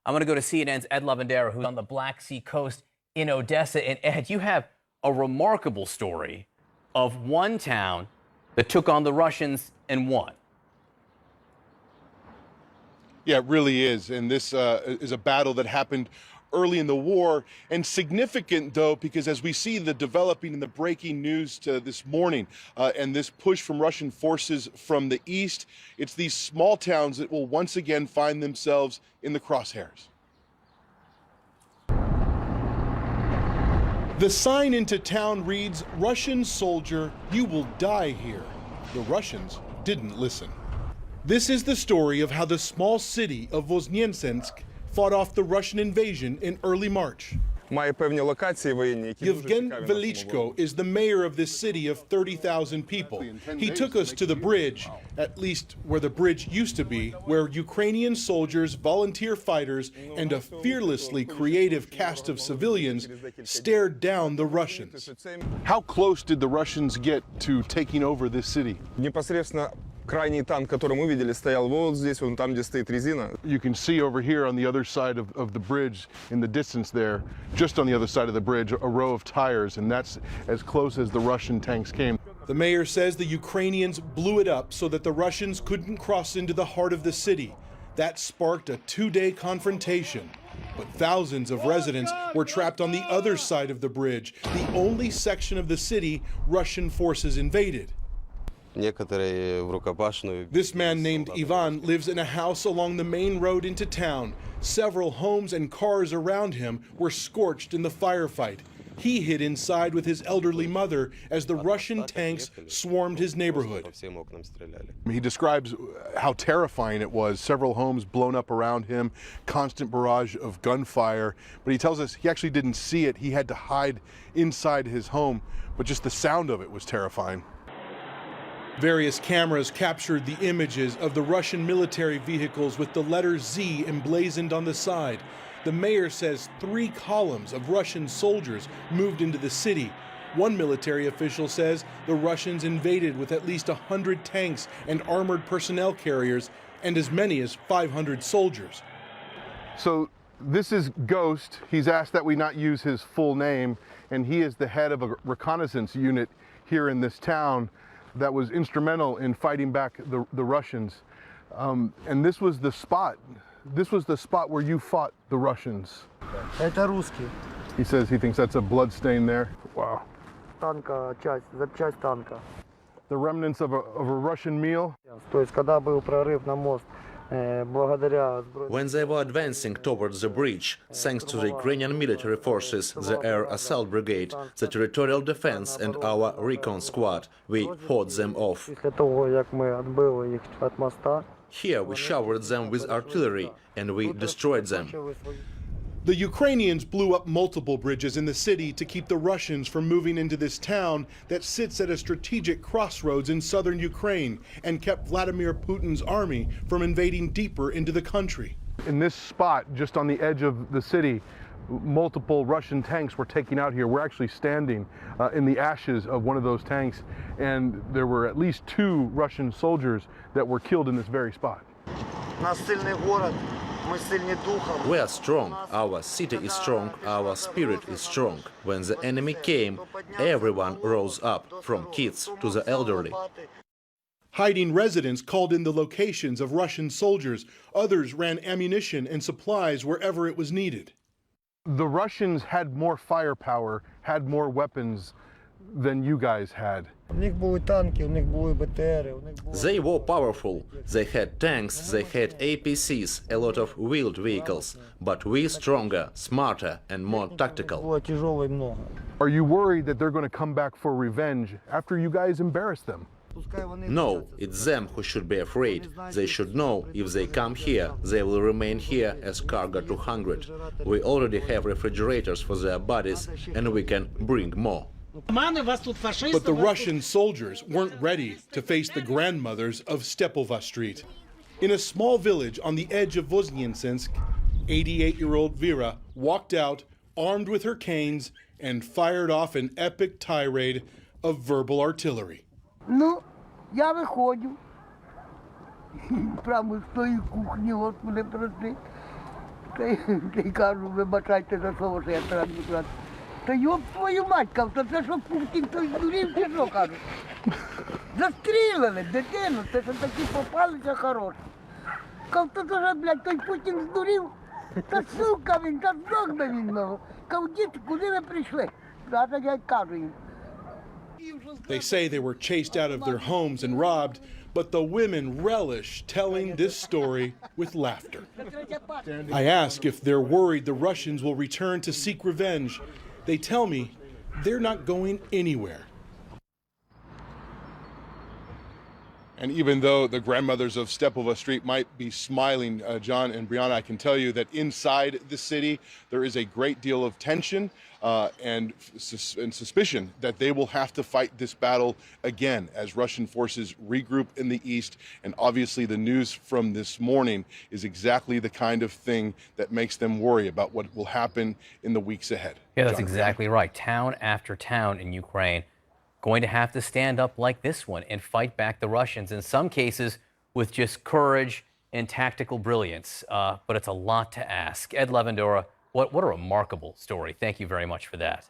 I'm going to go to CNN's Ed Lavandera, who's on the Black Sea coast in Odessa. And Ed, you have a remarkable story of one town that took on the Russians and won. Yeah, it really is. And this is a battle that happened early in the war, and significant, though, because as we see the developing and the breaking news to this morning and this push from Russian forces from the east, it's these small towns that will once again find themselves in the crosshairs. The sign into town reads, "Russian soldier, you will die here." The Russians didn't listen. This is the story of how the small city of Voznensk fought off the Russian invasion in early March. Yevgen Velichko is the mayor of this city of 30,000 people. He took us to the bridge, at least where the bridge used to be, where Ukrainian soldiers, volunteer fighters, and a fearlessly creative cast of civilians stared down the Russians. How close did the Russians get to taking over this city? Крайний танк, который мы видели, стоял вот здесь, вон там, где стоит резина. You can see over here on the other side of the bridge, in the distance there, just on the other side of the bridge, a row of tires, and that's as close as the Russian tanks came. The mayor says the Ukrainians blew it up so that the Russians couldn't cross into the heart of the city. That sparked a two-day confrontation. But thousands of residents were trapped on the other side of the bridge, the only section of the city Russian forces invaded. This man named Ivan lives in a house along the main road into town. Several homes and cars around him were scorched in the firefight. He hid inside with his elderly mother as the Russian tanks swarmed his neighborhood. He describes how terrifying it was. Several homes blown up around him, constant barrage of gunfire. But he tells us he actually didn't see it. He had to hide inside his home, but just the sound of it was terrifying. Various cameras captured the images of the Russian military vehicles with the letter Z emblazoned on the side. The mayor says 3 columns of Russian soldiers moved into the city. One military official says the Russians invaded with at least 100 tanks and armored personnel carriers and as many as 500 soldiers. So this is Ghost. He's asked that we not use his full name, and he is the head of a reconnaissance unit here in this town that was instrumental in fighting back the Russians. And this was the spot. This was the spot where you fought the Russians. Это русский. He says he thinks that's a blood stain there. Wow. Танка, запчасть танка. The remnants of a Russian meal. То есть, когда был прорыв на мост, When they were advancing towards the bridge, thanks to the Ukrainian military forces, the Air Assault Brigade, the Territorial Defense and our Recon Squad, we fought them off. Here we showered them with artillery and we destroyed them. The Ukrainians blew up multiple bridges in the city to keep the Russians from moving into this town that sits at a strategic crossroads in southern Ukraine and kept Vladimir Putin's army from invading deeper into the country. In this spot, just on the edge of the city, multiple Russian tanks were taken out here. We're actually standing in the ashes of one of those tanks, and there were at least 2 Russian soldiers that were killed in this very spot. We are strong, our city is strong, our spirit is strong. When the enemy came, everyone rose up, from kids to the elderly. Hiding residents called in the locations of Russian soldiers. Others ran ammunition and supplies wherever it was needed. The Russians had more firepower, had more weapons than you guys had. They were powerful. They had tanks, they had APCs, a lot of wheeled vehicles. But we stronger, smarter and more tactical. Are you worried that they're going to come back for revenge after you guys embarrass them? No, it's them who should be afraid. They should know if they come here, they will remain here as Cargo 200. We already have refrigerators for their bodies and we can bring more. But the Russian soldiers weren't ready to face the grandmothers of Stepova Street. In a small village on the edge of Voznensk, 88-year-old Vera walked out, armed with her canes, and fired off an epic tirade of verbal artillery. Ну, я виходжу, прямо з тої кухні, Господи, прости. Та й кажу, вибачайте за слово, що я транспорт. Та йоп твою мать, кажу, то це що Путін той здурів чи що, кажу. Застрілили дитину, це що такі попалися хороші. Кажу, то вже, блядь, той Путін здурів. Та сука він, та здохне він, ну. Кажу, діти, куди ви прийшли? А так я кажу їм. They say they were chased out of their homes and robbed, but the women relish telling this story with laughter. I ask if they're worried the Russians will return to seek revenge. They tell me they're not going anywhere. And even though the grandmothers of Stepova Street might be smiling, John and Brianna, I can tell you that inside the city there is a great deal of tension and suspicion that they will have to fight this battle again as Russian forces regroup in the east. And obviously the news from this morning is exactly the kind of thing that makes them worry about what will happen in the weeks ahead. Yeah, that's John. exactly right. Town after town in Ukraine going to have to stand up like this one and fight back the Russians, in some cases with just courage and tactical brilliance. But it's a lot to ask. Ed Levendora, what a remarkable story. Thank you very much for that.